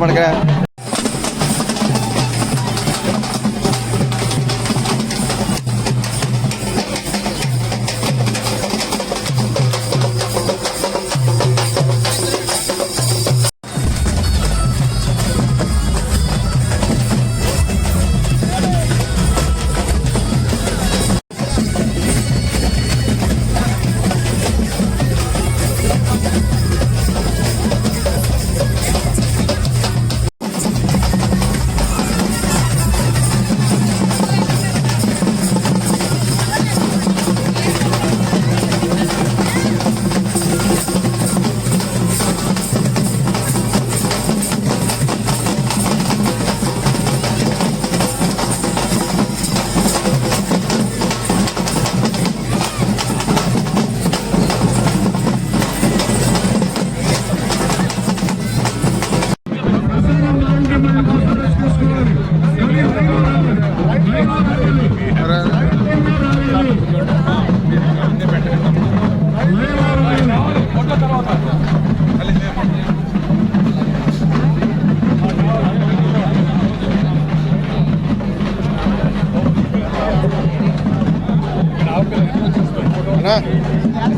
పడక.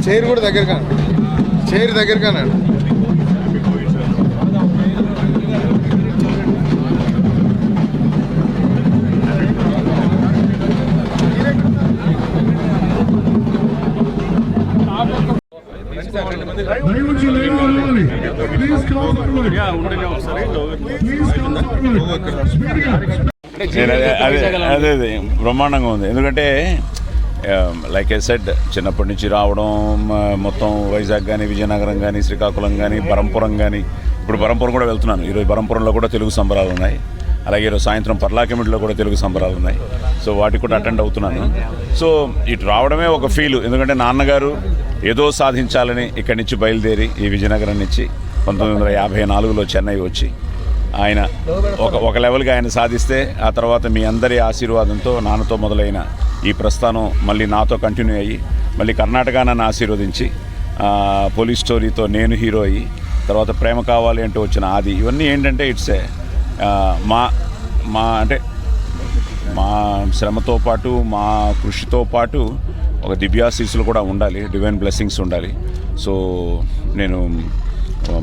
చైర్ కూడా దగ్గరగా, చైర్ దగ్గరగా అన్నాడు. అదే బ్రహ్మాండంగా ఉంది. ఎందుకంటే లైక్ ఐ సెడ్, చిన్నప్పటి నుంచి రావడం మొత్తం వైజాగ్ కానీ, విజయనగరం కానీ, శ్రీకాకుళం కానీ, బరంపురం కానీ, ఇప్పుడు బరంపురం కూడా వెళ్తున్నాను. ఈరోజు బరంపురంలో కూడా తెలుగు సంబరాలు ఉన్నాయి. అలాగే ఈరోజు సాయంత్రం పర్లాకెమిట్లో కూడా తెలుగు సంబరాలు ఉన్నాయి. సో వాటికి కూడా అటెండ్ అవుతున్నాను. సో ఇటు రావడమే ఒక ఫీలు. ఎందుకంటే నాన్నగారు ఏదో సాధించాలని ఇక్కడి నుంచి బయలుదేరి ఈ విజయనగరం నుంచి 1954లో చెన్నై వచ్చి ఆయన ఒక లెవెల్గా ఆయన సాధిస్తే, ఆ తర్వాత మీ అందరి ఆశీర్వాదంతో నాన్నతో మొదలైన ఈ ప్రస్థానం మళ్ళీ నాతో కంటిన్యూ అయ్యి, మళ్ళీ కర్ణాటక నన్ను ఆశీర్వదించి, పోలీస్ స్టోరీతో నేను హీరో అయ్యి, తర్వాత ప్రేమ కావాలి అంటూ వచ్చిన ఆది, ఇవన్నీ ఏంటంటే ఇట్స్ అంటే మా శ్రమతో పాటు, మా కృషితో పాటు ఒక దివ్యాశీస్సులు కూడా ఉండాలి, డివైన్ బ్లెస్సింగ్స్ ఉండాలి. సో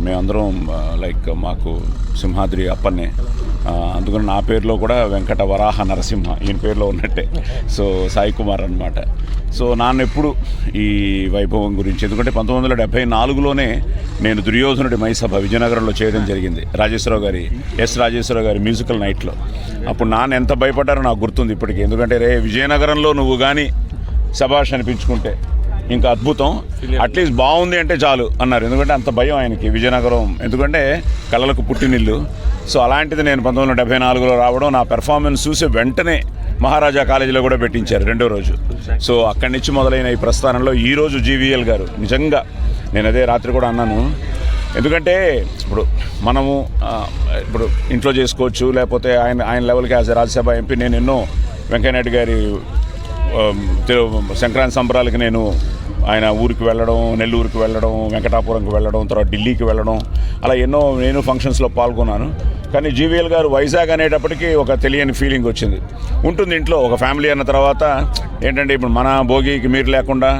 మేమందరం లైక్ మాకు సింహాద్రి అప్పన్నే, అందుకని నా పేరులో కూడా వెంకట వరాహ నరసింహ ఈయన పేరులో ఉన్నట్టే. సో సాయి కుమార్ అనమాట. సో నాన్న ఎప్పుడు ఈ వైభవం గురించి, ఎందుకంటే 1974లోనే నేను దుర్యోధనుడి మైసభ విజయనగరంలో చేయడం జరిగింది, రాజేశ్వరరావు గారి మ్యూజికల్ నైట్లో. అప్పుడు నాన్న ఎంత భయపడ్డారో నాకు గుర్తుంది ఇప్పటికీ. ఎందుకంటే విజయనగరంలో నువ్వు కానీ శభాష్ అనిపించుకుంటే ఇంకా అద్భుతం, అట్లీస్ట్ బాగుంది అంటే చాలు అన్నారు. ఎందుకంటే అంత భయం ఆయనకి విజయనగరం, ఎందుకంటే కళలకు పుట్టినిల్లు. సో అలాంటిది నేను 1974లో రావడం, నా పెర్ఫార్మెన్స్ చూసి వెంటనే మహారాజా కాలేజీలో కూడా పెట్టించారు రెండో రోజు. సో అక్కడి నుంచి మొదలైన ఈ ప్రస్థానంలో ఈరోజు జీవీఎల్ గారు నిజంగా, నేను అదే రాత్రి కూడా అన్నాను, ఎందుకంటే ఇప్పుడు మనము ఇప్పుడు ఇంట్లో చేసుకోవచ్చు, లేకపోతే ఆయన లెవెల్కి యాజ్ రాజ్యసభ ఎంపీ నేను ఎన్నో వెంకయ్యనాయుడు గారి సంక్రాంతి సంబరాలకి నేను ఆయన ఊరికి వెళ్ళడం, నెల్లూరుకి వెళ్ళడం, వెంకటాపురంకి వెళ్ళడం, తర్వాత ఢిల్లీకి వెళ్ళడం, అలా ఎన్నో నేను ఫంక్షన్స్లో పాల్గొన్నాను. కానీ జీవీఎల్ గారు వైజాగ్ అనేటప్పటికీ ఒక తెలియని ఫీలింగ్ వచ్చింది. ఉంటుంది ఇంట్లో ఒక ఫ్యామిలీ అన్న తర్వాత ఏంటంటే, ఇప్పుడు మన భోగికి మీరు లేకుండా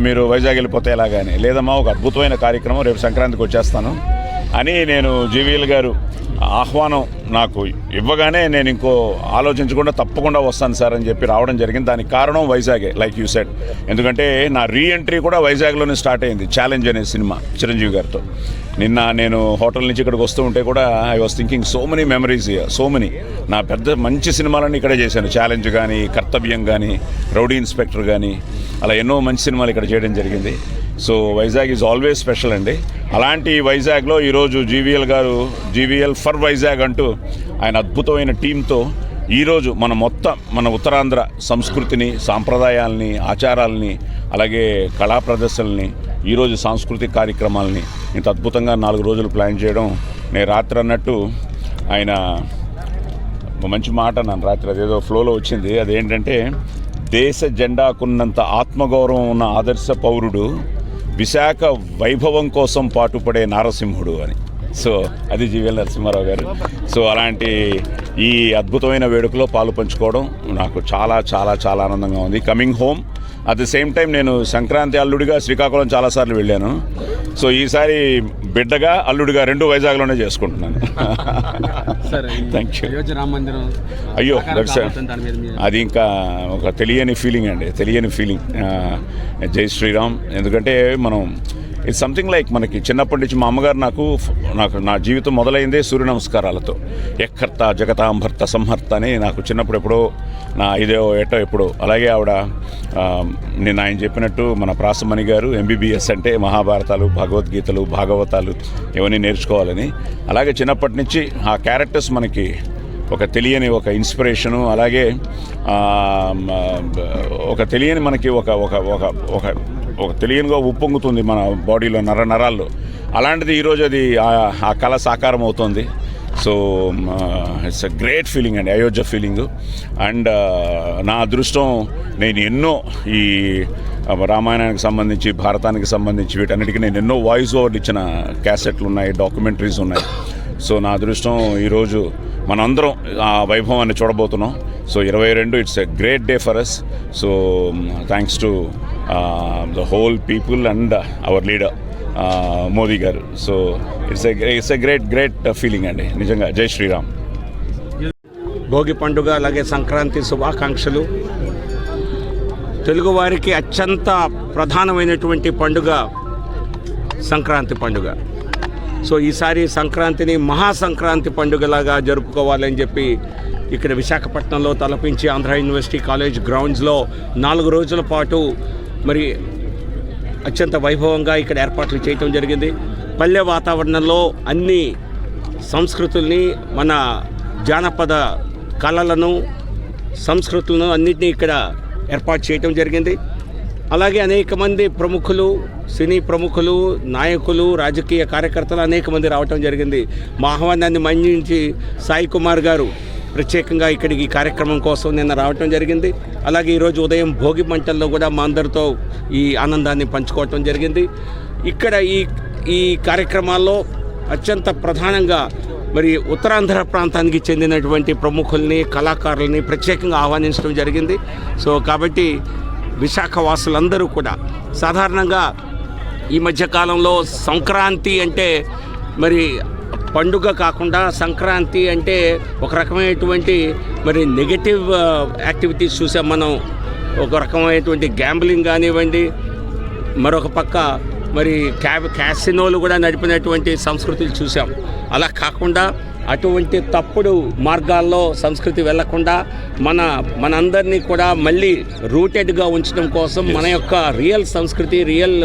మీరు వైజాగ్ వెళ్ళిపోతే ఎలాగానే, లేదమ్మా ఒక అద్భుతమైన కార్యక్రమం రేపు సంక్రాంతికి వచ్చేస్తాను అని నేను జీవీఎల్ గారు ఆహ్వానం నాకు ఇవ్వగానే నేను ఇంకో ఆలోచించకుండా తప్పకుండా వస్తాను సార్ అని చెప్పి రావడం జరిగింది. దానికి కారణం వైజాగే, లైక్ యూ సెడ్. ఎందుకంటే నా రీఎంట్రీ కూడా వైజాగ్లోనే స్టార్ట్ అయింది, ఛాలెంజ్ అనే సినిమా చిరంజీవి గారితో. నిన్న నేను హోటల్ నుంచి ఇక్కడికి వస్తూ ఉంటే కూడా I was thinking so many memories, so many. నా పెద్ద మంచి సినిమాలన్నీ ఇక్కడే చేశాను, ఛాలెంజ్ కానీ, కర్తవ్యం కానీ, రౌడీ ఇన్స్పెక్టర్ కానీ, అలా ఎన్నో మంచి సినిమాలు ఇక్కడ చేయడం జరిగింది. So Vizag is always special అండి. అలాంటి వైజాగ్లో ఈరోజు జీవీఎల్ ఫర్ వైజాగ్ అంటూ ఆయన అద్భుతమైన టీంతో ఈరోజు మన ఉత్తరాంధ్ర సంస్కృతిని, సాంప్రదాయాల్ని, ఆచారాలని, అలాగే కళా ప్రదర్శనల్ని, ఈరోజు సాంస్కృతిక కార్యక్రమాలని ఇంత అద్భుతంగా 4 రోజులు ప్లాన్ చేయడం, నేను రాత్రి అన్నట్టు ఆయన మంచి మాట నన్ను రాత్రి అదేదో ఫ్లోలో వచ్చింది. అదేంటంటే, దేశ జెండాకున్నంత ఆత్మగౌరవం ఉన్న ఆదర్శ పౌరుడు, విశాఖ వైభవం కోసం పాటుపడే నారసింహుడు అని. సో అది జీవీఎల్ నరసింహారావు గారు. సో అలాంటి ఈ అద్భుతమైన వేడుకలో పాలు పంచుకోవడం నాకు చాలా చాలా చాలా ఆనందంగా ఉంది. Coming home at the same time నేను సంక్రాంతి అల్లుడిగా శ్రీకాకుళం చాలాసార్లు వెళ్ళాను. సో ఈసారి బిడ్డగా అల్లుడిగా రెండు వైజాగ్లోనే చేసుకుంటున్నాను. Thank you. అయ్యో అది ఇంకా ఒక తెలియని ఫీలింగ్ అండి, తెలియని ఫీలింగ్. జై శ్రీరామ్. ఎందుకంటే మనం ఇట్స్ సంథింగ్ లైక్ మనకి చిన్నప్పటి నుంచి మా అమ్మగారు నాకు నా జీవితం మొదలైందే సూర్య నమస్కారాలతో. యక్కర్త జగతాంభర్త సంహర్త అని నాకు చిన్నప్పుడు ఎప్పుడో నా ఇదో ఏటో ఎప్పుడో. అలాగే ఆవిడ నేను ఆయన చెప్పినట్టు మన ప్రాసమణి గారు ఎంబీబీఎస్ అంటే మహాభారతాలు, భగవద్గీతలు, భాగవతాలు ఇవన్నీ నేర్చుకోవాలని. అలాగే చిన్నప్పటి నుంచి ఆ క్యారెక్టర్స్ మనకి ఒక తెలియని ఒక ఇన్స్పిరేషను. అలాగే ఒక తెలియని మనకి ఒక ఒక ఒక ఒక ఒక తెలియనిగా ఉప్పొంగుతుంది మన బాడీలో నరాల్లో. అలాంటిది ఈరోజు అది ఆ కళ సాకారం అవుతుంది. So it's a great feeling అండి, అయోధ్య ఫీలింగు. అండ్ నా అదృష్టం నేను ఎన్నో ఈ రామాయణానికి సంబంధించి, భారతానికి సంబంధించి వీటన్నిటికీ నేను ఎన్నో వాయిస్ ఓవర్లు ఇచ్చిన క్యాసెట్లు ఉన్నాయి, డాక్యుమెంటరీస్ ఉన్నాయి. సో నా అదృష్టం ఈరోజు మనందరం ఆ వైభవాన్ని చూడబోతున్నాం. So 22 it's a great day for us. So thanks to the whole people and our leader Modi garu. So it's a great feeling అండి నిజంగా. జై శ్రీరామ్. భోగి పండుగ అలాగే సంక్రాంతి శుభాకాంక్షలు. తెలుగువారికి అత్యంత ప్రధానమైనటువంటి పండుగ సంక్రాంతి పండుగ. సో ఈసారి సంక్రాంతిని మహాసంక్రాంతి పండుగలాగా జరుపుకోవాలని చెప్పి ఇక్కడ విశాఖపట్నంలో తలపించి ఆంధ్ర యూనివర్సిటీ కాలేజ్ గ్రౌండ్స్లో 4 రోజుల పాటు మరి అత్యంత వైభవంగా ఇక్కడ ఏర్పాట్లు చేయటం జరిగింది. పల్లె వాతావరణంలో అన్ని సంస్కృతుల్ని, మన జానపద కళలను, సంస్కృతులను అన్నింటినీ ఇక్కడ ఏర్పాటు చేయటం జరిగింది. అలాగే అనేక మంది ప్రముఖులు, సినీ ప్రముఖులు, నాయకులు, రాజకీయ కార్యకర్తలు అనేక మంది రావటం జరిగింది. మా ఆహ్వానాన్ని మన్నించి సాయి కుమార్ గారు ప్రత్యేకంగా ఇక్కడికి ఈ కార్యక్రమం కోసం నిన్న రావటం జరిగింది. అలాగే ఈరోజు ఉదయం భోగి మంటల్లో కూడా మా అందరితో ఈ ఆనందాన్ని పంచుకోవటం జరిగింది. ఇక్కడ ఈ కార్యక్రమాల్లో అత్యంత ప్రధానంగా మరి ఉత్తరాంధ్ర ప్రాంతానికి చెందినటువంటి ప్రముఖుల్ని, కళాకారుల్ని ప్రత్యేకంగా ఆహ్వానించడం జరిగింది. సో కాబట్టి విశాఖ వాసులందరూ కూడా సాధారణంగా ఈ మధ్యకాలంలో సంక్రాంతి అంటే మరి పండుగ కాకుండా సంక్రాంతి అంటే ఒక రకమైనటువంటి మరి నెగటివ్ యాక్టివిటీస్ చూసాం మనం. ఒక రకమైనటువంటి గ్యాంబ్లింగ్ కానివ్వండి, మరొక పక్క మరి క్యాసినోలు కూడా నడిపినటువంటి సంస్కృతులు చూసాం. అలా కాకుండా అటువంటి తప్పుడు మార్గాల్లో సంస్కృతి వెళ్లకుండా మనందరినీ కూడా మళ్ళీ రూటెడ్గా ఉంచడం కోసం మన యొక్క రియల్ సంస్కృతి,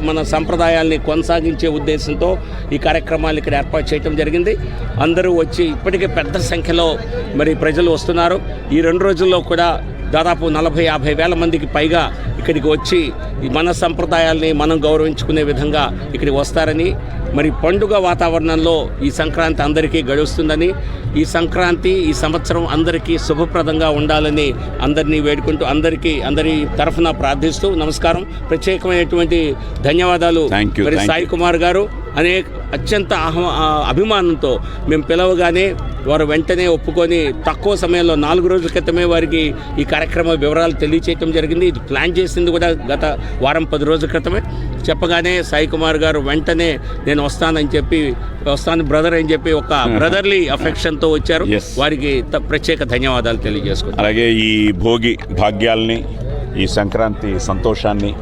మన సంప్రదాయాల్ని కొనసాగించే ఉద్దేశంతో ఈ కార్యక్రమాలు ఇక్కడ ఏర్పాటు చేయడం జరిగింది. అందరూ వచ్చి ఇప్పటికే పెద్ద సంఖ్యలో మరి ప్రజలు వస్తున్నారు. ఈ 2 రోజుల్లో కూడా దాదాపు 40-50 వేల మందికి పైగా ఇక్కడికి వచ్చి మన సంప్రదాయాల్ని మనం గౌరవించుకునే విధంగా ఇక్కడికి వస్తారని, మరి పండుగ వాతావరణంలో ఈ సంక్రాంతి అందరికీ గడుస్తుందని, ఈ సంక్రాంతి ఈ సంవత్సరం అందరికీ శుభప్రదంగా ఉండాలని అందరినీ వేడుకుంటూ అందరి తరఫున ప్రార్థిస్తూ నమస్కారం. ప్రత్యేకమైనటువంటి ధన్యవాదాలు మరి సాయి కుమార్ గారు. అత్యంత అభిమానంతో మేము పిలవగానే వారు వెంటనే ఒప్పుకొని తక్కువ సమయంలో 4 రోజుల క్రితమే వారికి ఈ కార్యక్రమ వివరాలు తెలియచేయటం జరిగింది. ఇది ప్లాన్ చేసింది కూడా గత వారం 10 రోజుల క్రితమే. చెప్పగానే సాయి కుమార్ గారు వెంటనే నేను వస్తాను బ్రదర్ అని చెప్పి ఒక బ్రదర్లీ అఫెక్షన్తో వచ్చారు. వారికి ప్రత్యేక ధన్యవాదాలు తెలియజేసుకుంటారు. అలాగే ఈ భోగి భాగ్యాల్ని, ఈ సంక్రాంతి సంతోషాన్ని,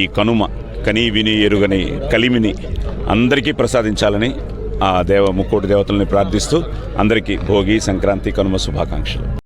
ఈ కనుమ కని విని ఎరుగని కలిమిని అందరికీ ప్రసాదించాలని ఆ ముక్కోటి దేవతల్ని ప్రార్థిస్తూ అందరికీ భోగి, సంక్రాంతి, కనుమ శుభాకాంక్షలు.